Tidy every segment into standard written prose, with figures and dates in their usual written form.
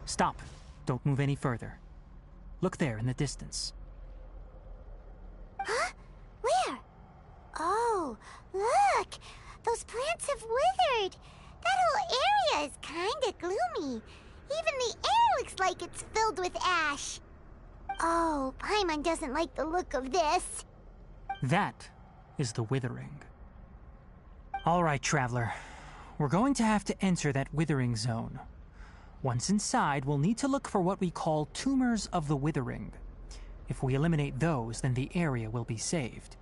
Stop. Don't move any further. Look there in the distance. Huh? Where? Oh, look! Those plants have withered! That whole area is kinda gloomy. Even the air looks like it's filled with ash. Oh, Paimon doesn't like the look of this. That is the withering. All right, traveler. We're going to have to enter that withering zone. Once inside, we'll need to look for what we call tumors of the withering. If we eliminate those, then the area will be saved.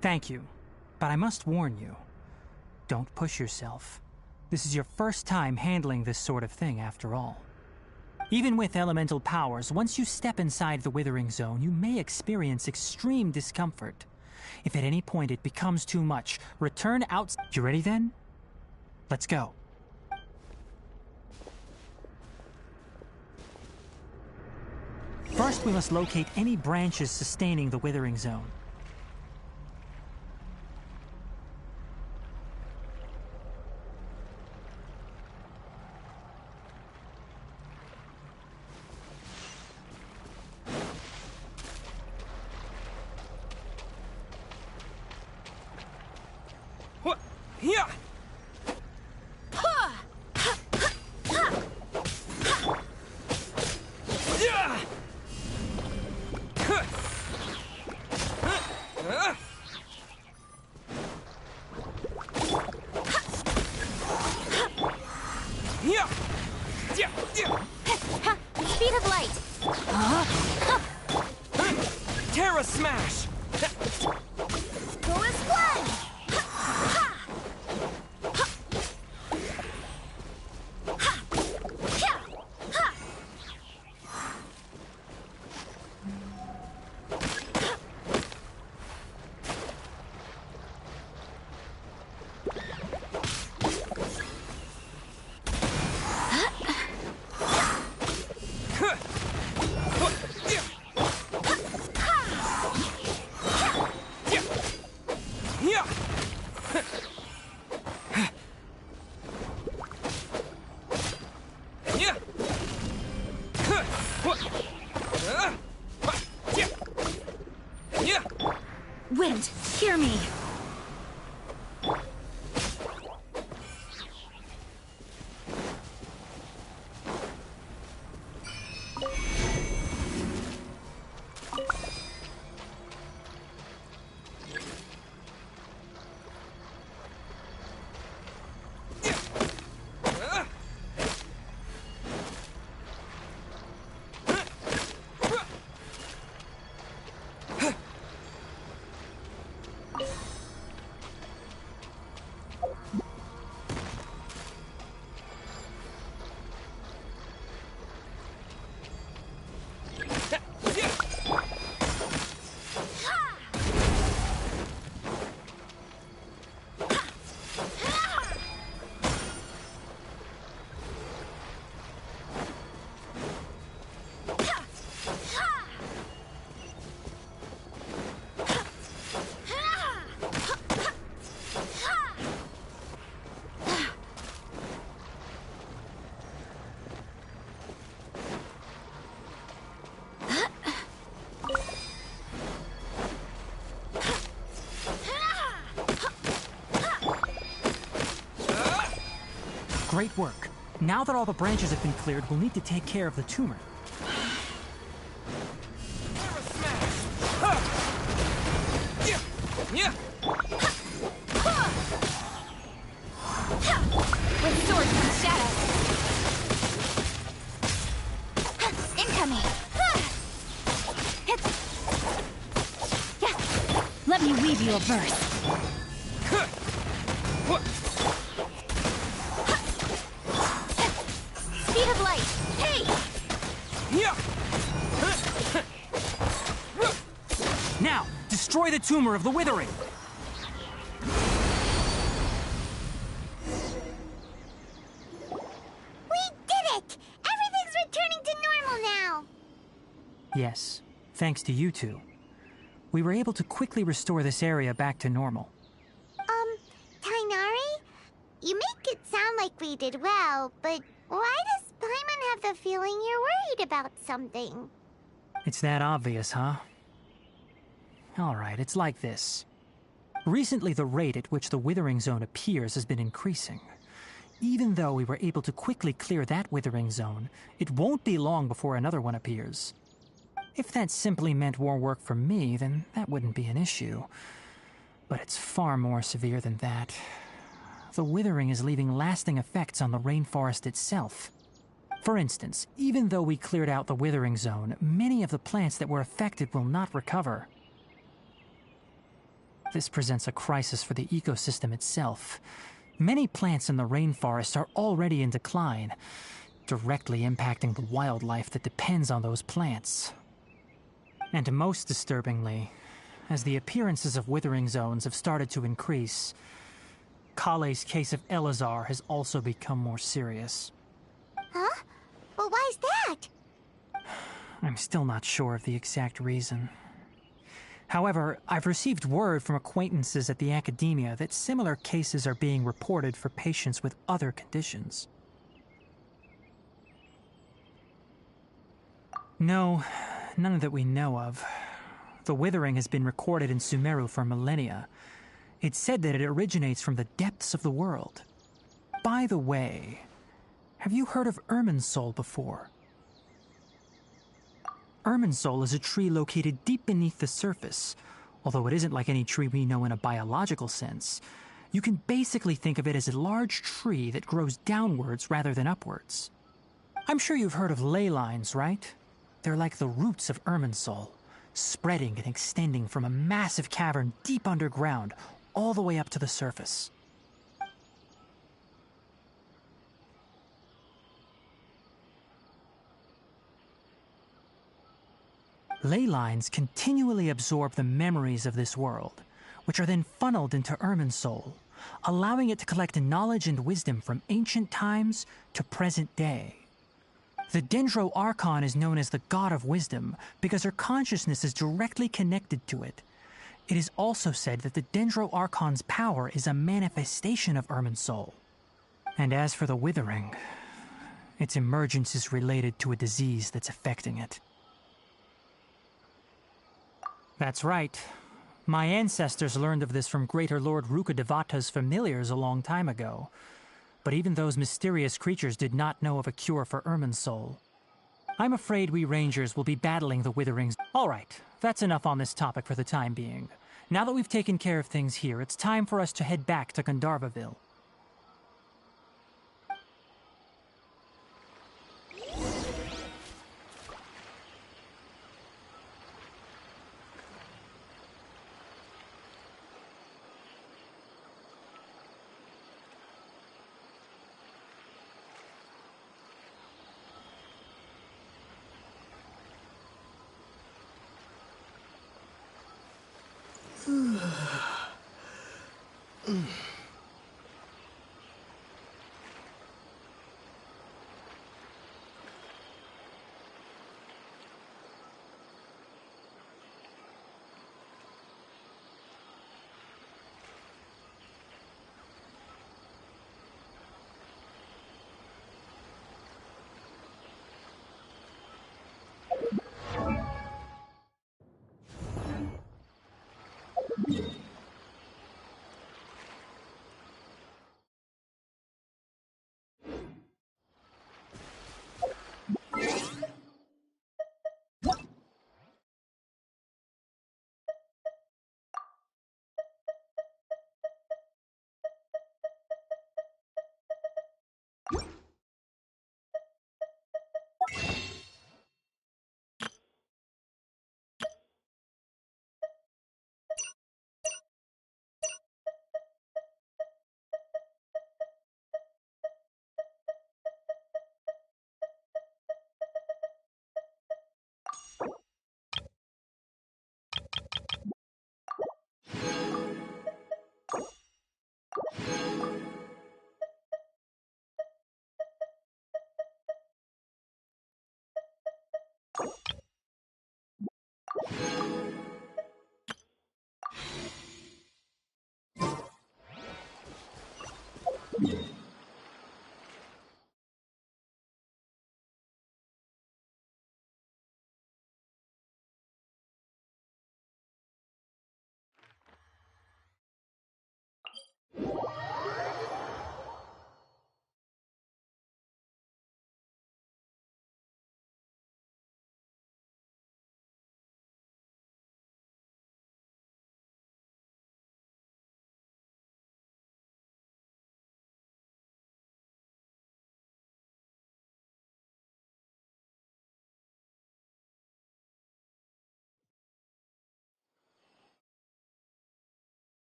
Thank you, but I must warn you. Don't push yourself. This is your first time handling this sort of thing, after all. Even with elemental powers, once you step inside the withering zone, you may experience extreme discomfort. If at any point it becomes too much, return out. You ready then? Let's go. First, we must locate any branches sustaining the withering zone. Yeah. Speed of light. Terra smash. Go as one. Wind, hear me. Great work. Now that all the branches have been cleared, we'll need to take care of the tumor. With swords in the shadows. Incoming. Let me weave you a verse. Speed of light. Hey! Now, destroy the tumor of the withering! We did it! Everything's returning to normal now! Yes, thanks to you two. We were able to quickly restore this area back to normal. Tainari? You like we did well, but why does Paimon have the feeling you're worried about something? It's that obvious, huh? Alright, it's like this. Recently, the rate at which the Withering Zone appears has been increasing. Even though we were able to quickly clear that Withering Zone, it won't be long before another one appears. If that simply meant more work for me, then that wouldn't be an issue. But it's far more severe than that. The withering is leaving lasting effects on the rainforest itself. For instance, even though we cleared out the Withering Zone, many of the plants that were affected will not recover. This presents a crisis for the ecosystem itself. Many plants in the rainforest are already in decline, directly impacting the wildlife that depends on those plants. And most disturbingly, as the appearances of withering zones have started to increase, Kale's case of Elazar has also become more serious. Huh? Well, why's that? I'm still not sure of the exact reason. However, I've received word from acquaintances at the academia that similar cases are being reported for patients with other conditions. No, none that we know of. The withering has been recorded in Sumeru for millennia. It's said that it originates from the depths of the world. By the way, have you heard of Irminsul before? Irminsul is a tree located deep beneath the surface. Although it isn't like any tree we know in a biological sense, you can basically think of it as a large tree that grows downwards rather than upwards. I'm sure you've heard of ley lines, right? They're like the roots of Irminsul, spreading and extending from a massive cavern deep underground all the way up to the surface. Ley lines continually absorb the memories of this world, which are then funneled into Irminsul, allowing it to collect knowledge and wisdom from ancient times to present day. The Dendro Archon is known as the God of Wisdom because her consciousness is directly connected to it. It is also said that the Dendro Archon's power is a manifestation of Irminsul. And as for the Withering, its emergence is related to a disease that's affecting it. That's right. My ancestors learned of this from Greater Lord Rukkhadevata's familiars a long time ago. But even those mysterious creatures did not know of a cure for Irminsul. I'm afraid we rangers will be battling the Witherings. All right, that's enough on this topic for the time being. Now that we've taken care of things here, it's time for us to head back to Gandharvaville.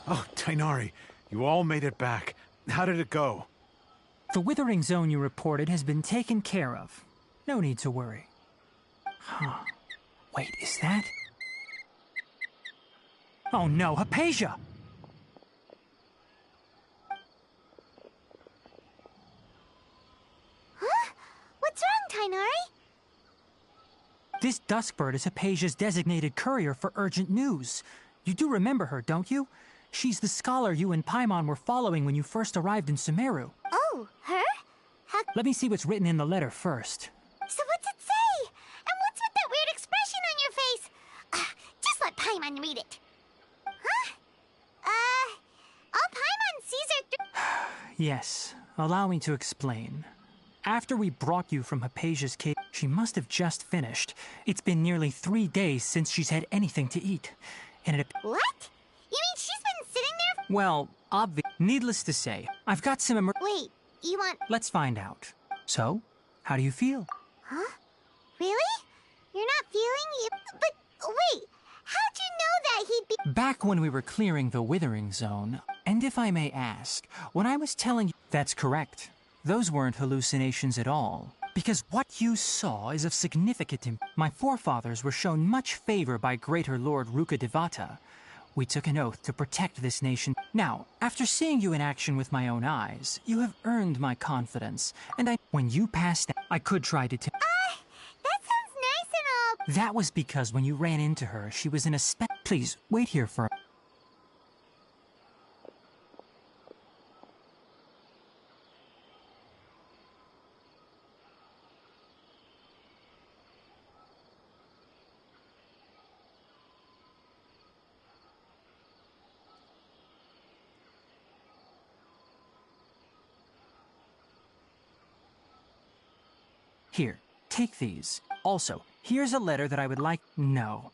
Oh, Tainari, you all made it back. How did it go? The withering zone you reported has been taken care of. No need to worry. Huh. Wait, is that? Oh no, Hypatia! Huh? What's wrong, Tainari? This Duskbird is Hypatia's designated courier for urgent news. You do remember her, don't you? She's the scholar you and Paimon were following when you first arrived in Sumeru. Oh, her? How... Let me see what's written in the letter first. So what's it say? And what's with that weird expression on your face? Just let Paimon read it. Huh? All Paimon sees are... Yes, allow me to explain. After we brought you from Hypatia's cave, she must have just finished. It's been nearly 3 days since she's had anything to eat. And it... What? You mean she's been sitting there? Well, needless to say, I've got some Wait, you want... Let's find out. So, how do you feel? Huh? Really? You're not feeling it? But wait, how'd you know that he'd be... Back when we were clearing the withering zone, and if I may ask, when I was telling you... That's correct. Those weren't hallucinations at all. Because what you saw is of significant My forefathers were shown much favor by Greater Lord Rukkhadevata. We took an oath to protect this nation. Now, after seeing you in action with my own eyes, you have earned my confidence. And when you passed out, I could try to that sounds nice and all... That was because when you ran into her, she was in a Please, wait here for... Here, take these. Also, here's a letter that I would like... No.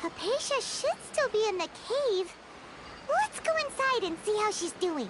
Hypatia should still be in the cave. Let's go inside and see how she's doing.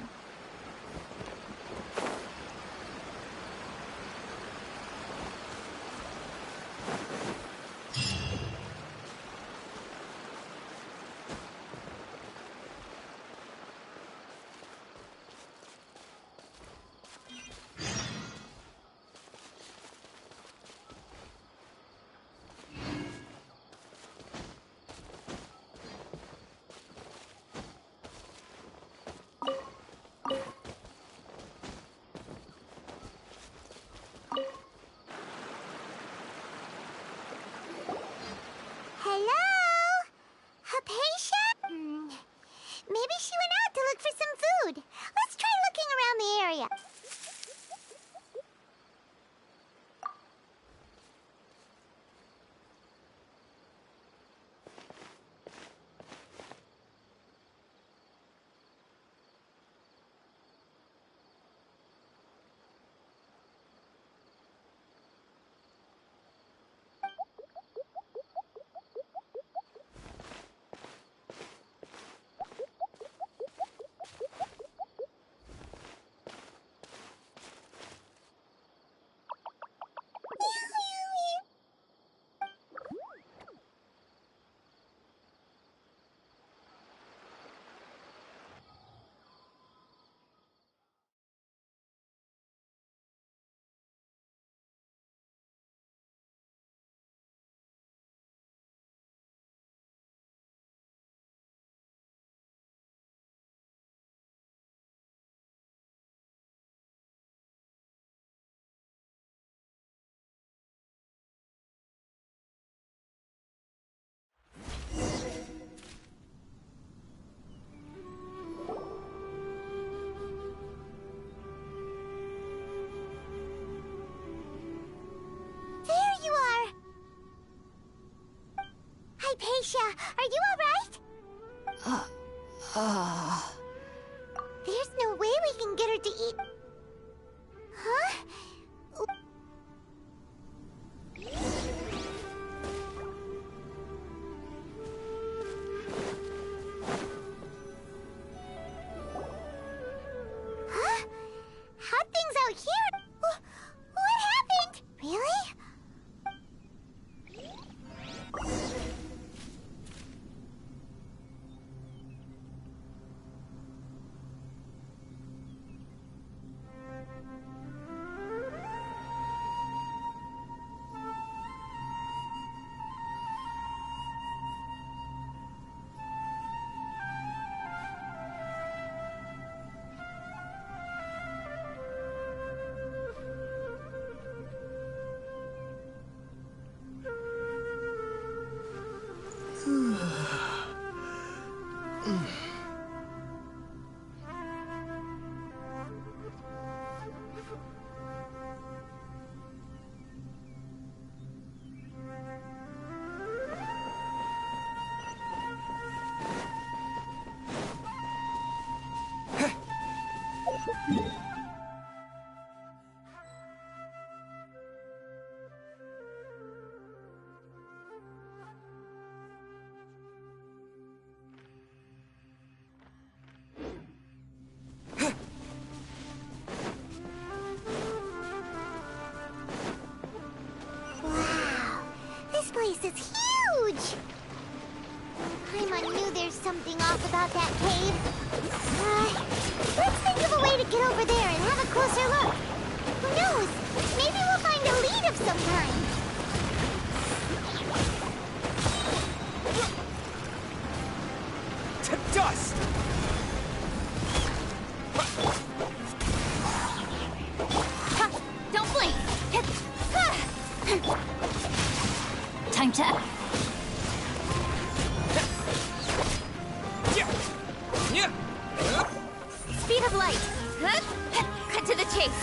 Alicia, are you alright? There's no way we can get her to eat. Huh? Huh? How'd things out here? What happened? Really? This place is huge! Paimon knew there's something off about that cave. Let's think of a way to get over there and have a closer look. Who knows? Maybe we'll find a lead of some kind. To dust! Ha! Don't blink! Time to... Speed of light! Cut to the chase!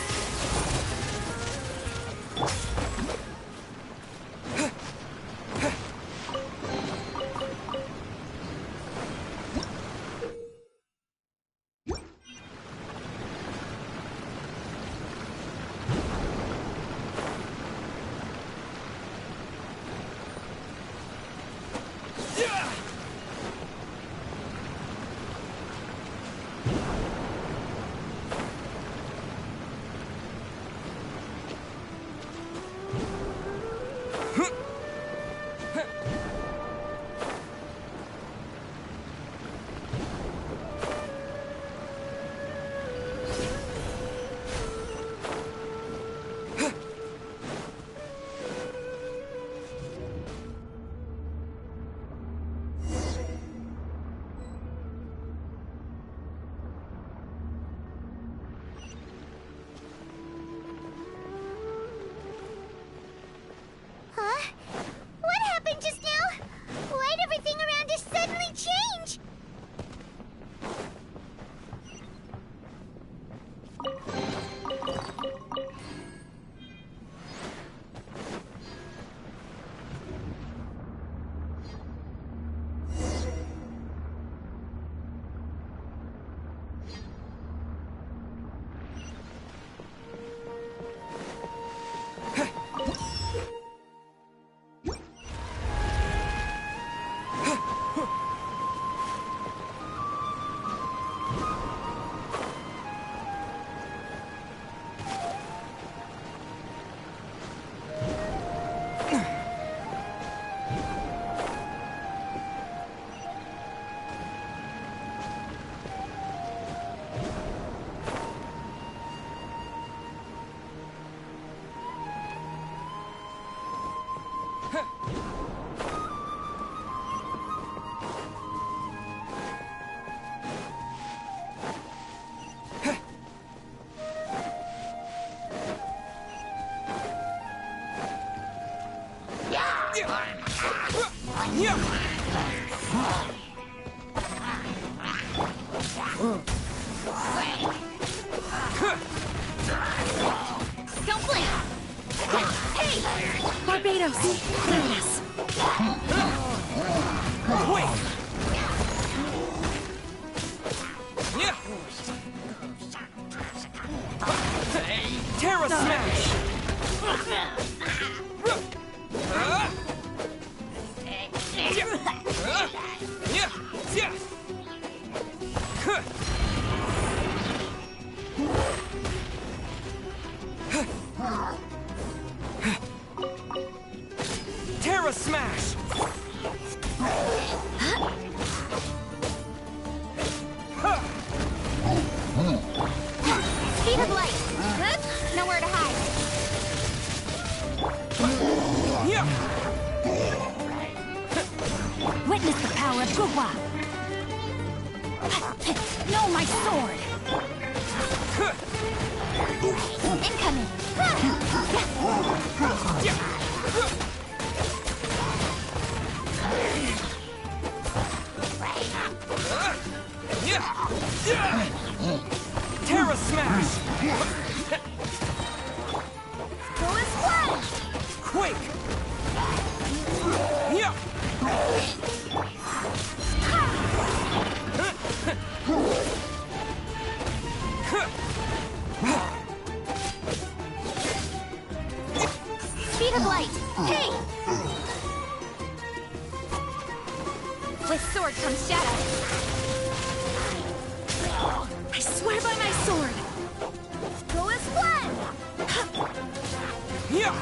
What happened just now? Why'd everything around us suddenly change? Don't blink! Hey! Barbados! Look at us! No, my sword! Incoming! Terra Smash! Go as well! Quake! Yeah! Speed of light! Hey! With sword comes shadow. I swear by my sword! Go as one! Yeah!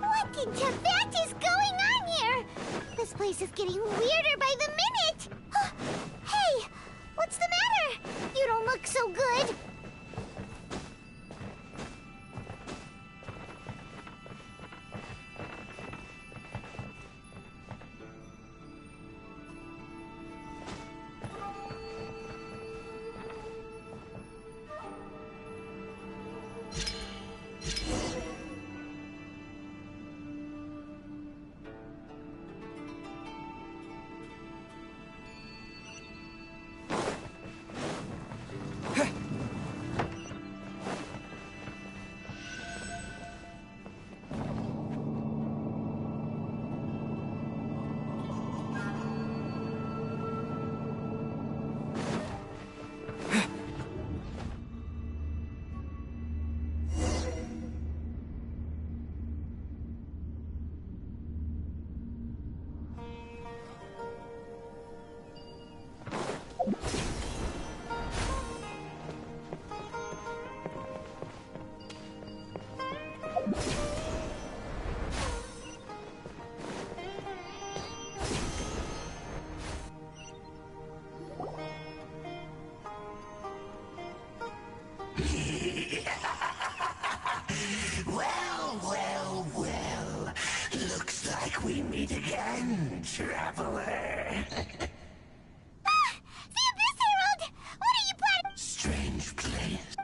What in Tibet is going on here? This place is getting weirder by the minute. Hey, what's the matter? You don't look so good. Well. Looks like we meet again, traveler. The Abyss Herald! What are you planning? Strange place.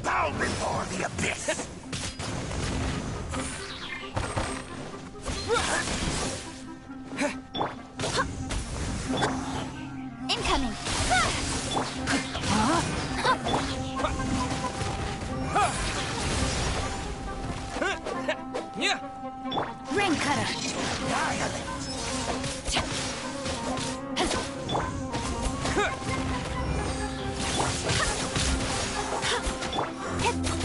Bow before the abyss! Incoming! Yeah! Rain cutter!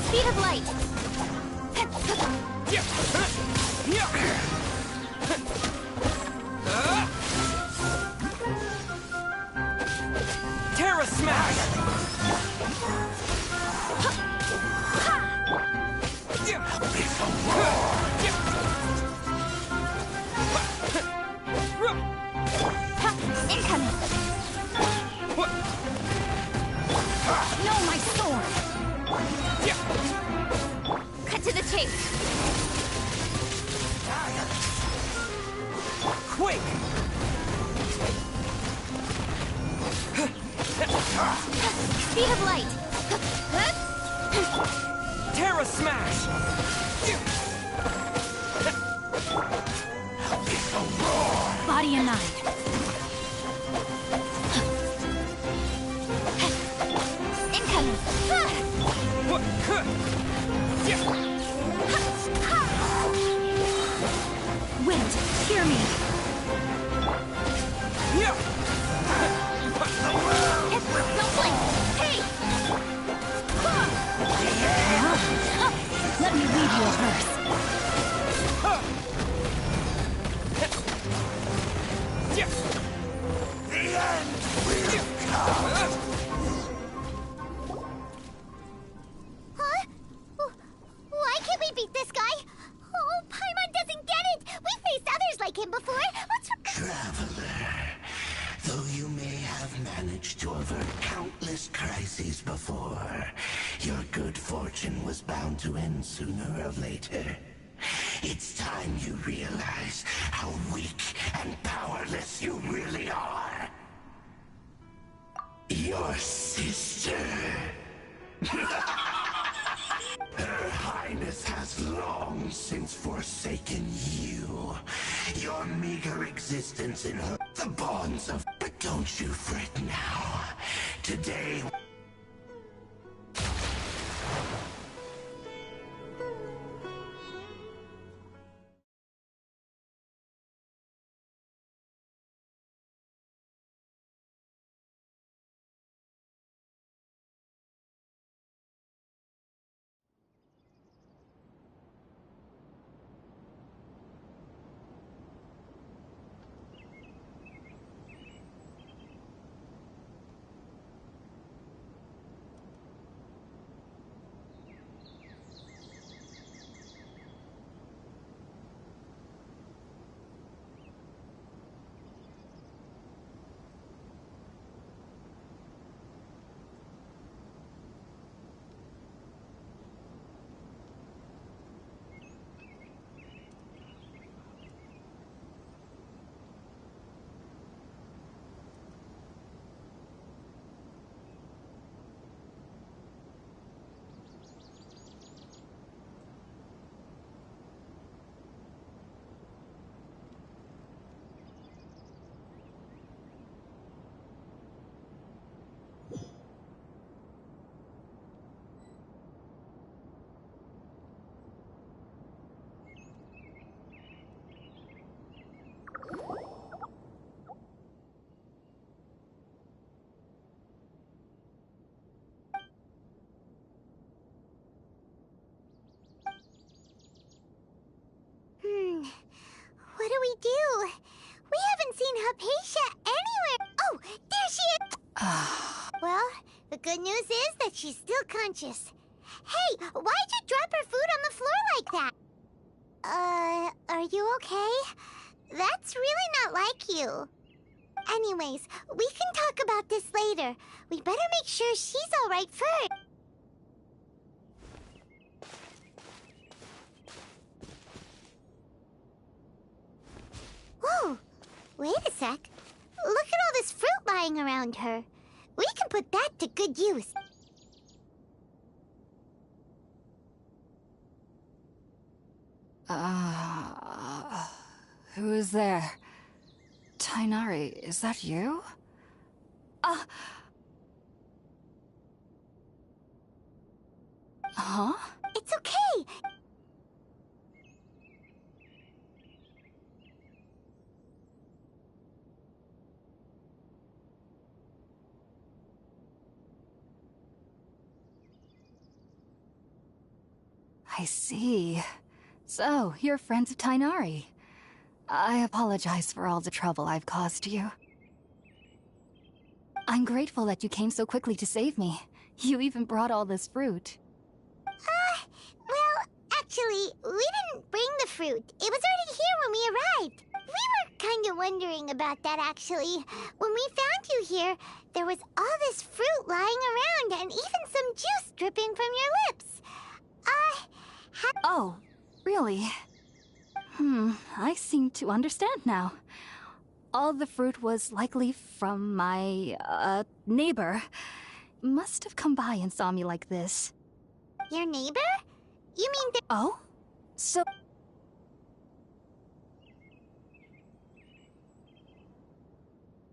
Speed of light! Terra Smash! Incoming! No, my sword! a smash! Body and 9. Incoming! Wind, hear me! Don't blink! Hey! Let me read your verse. The end will come. Huh? Why can't we beat this guy? Oh, Paimon doesn't get it! We faced others like him before! What's wrong? Traveler, though you may have managed to avert countless crises before, your good fortune was bound to end sooner or later. It's time you realize how weak and powerless you really are. Your sister. Her Highness has long since forsaken you. Your meager existence in her... the bonds of... But don't you fret now. Today... What do we do? We haven't seen Hypatia anywhere. Oh, there she is! Well, the good news is that she's still conscious. Hey, why'd you drop her food on the floor like that? Are you okay? That's really not like you. Anyways, we can talk about this later. We better make sure she's all right first. Whoa, wait a sec. Look at all this fruit lying around her. We can put that to good use. Who is there? Tighnari, is that you? Huh? It's okay. I see. So, you're friends of Tighnari. I apologize for all the trouble I've caused you. I'm grateful that you came so quickly to save me. You even brought all this fruit. Well, actually, we didn't bring the fruit. It was already here when we arrived. We were kind of wondering about that, actually. When we found you here, there was all this fruit lying around and even some juice dripping from your lips. Oh, really? I seem to understand now. All the fruit was likely from my, neighbor. Must have come by and saw me like this. Your neighbor? You mean that... Oh? So...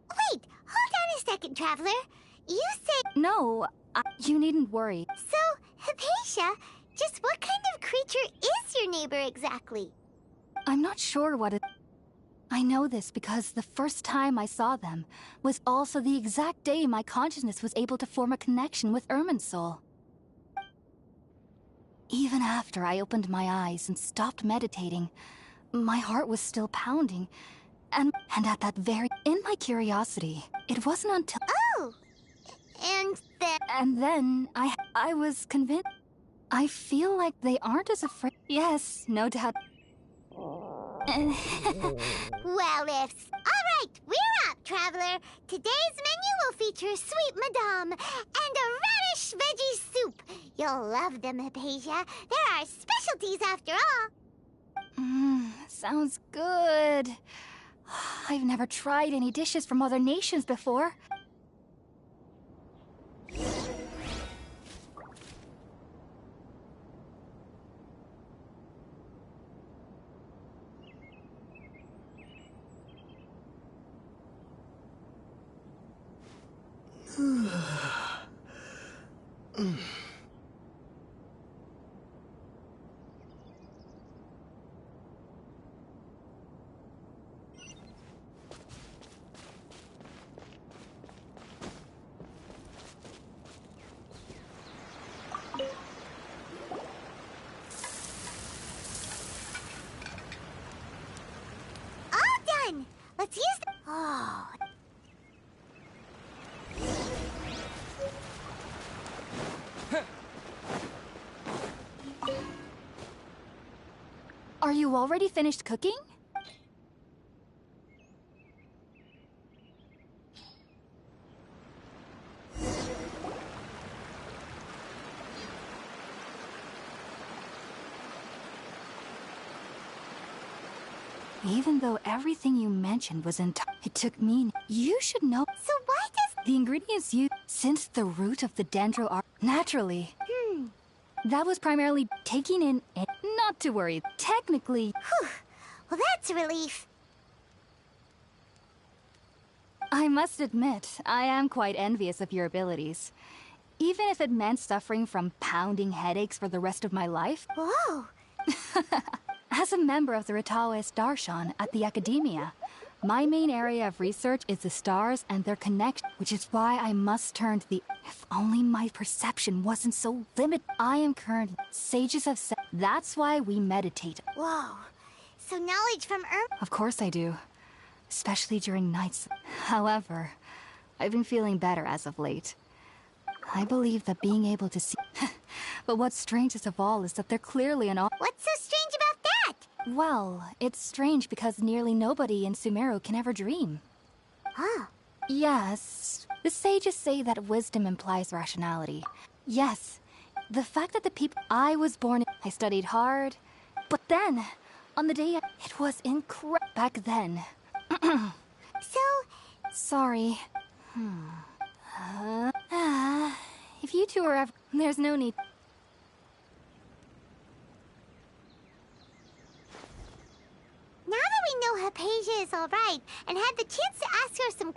Wait, hold on a second, Traveler. You said... No, you needn't worry. So, Hypatia, just what kind of creature is your neighbor exactly? I'm not sure what it... I know this because the first time I saw them was also the exact day my consciousness was able to form a connection with Irminsul. Even after I opened my eyes and stopped meditating, my heart was still pounding. And at that very... In my curiosity, it wasn't until... Oh! And then... And then I was convinced... I feel like they aren't as afraid... Yes, no doubt. Well, ifs. Alright, we're up, Traveler. Today's menu will feature sweet madame and a radish veggie soup. You'll love them, Hypatia. They're our specialties after all. Sounds good. I've never tried any dishes from other nations before. All done. Let's use the... Oh... Are you already finished cooking? Even though everything you mentioned was it took me... You should know... So why does... The ingredients used... Since the root of the dendro are... Naturally. That was primarily taking in... Not to worry. Technically... Whew. Well, that's a relief. I must admit, I am quite envious of your abilities. Even if it meant suffering from pounding headaches for the rest of my life. Whoa. As a member of the Ritaoist Darshan at the Academia, my main area of research is the stars and their connection, which is why I must turn to the... If only my perception wasn't so limited. I am currently... Sages have said... That's why we meditate. Whoa. So knowledge from Of course I do. Especially during nights. However, I've been feeling better as of late. I believe that being able to see... But what's strangest of all is that they're clearly an... What's so strange about that? Well, it's strange because nearly nobody in Sumeru can ever dream. Huh. Yes. The sages say that wisdom implies rationality. Yes. The fact that the people I was born in... I studied hard. But then, on the day... It was incredible back then. So... Sorry. If you two are ever... There's no need... Now that we know Hypatia is alright, and had the chance to ask her some...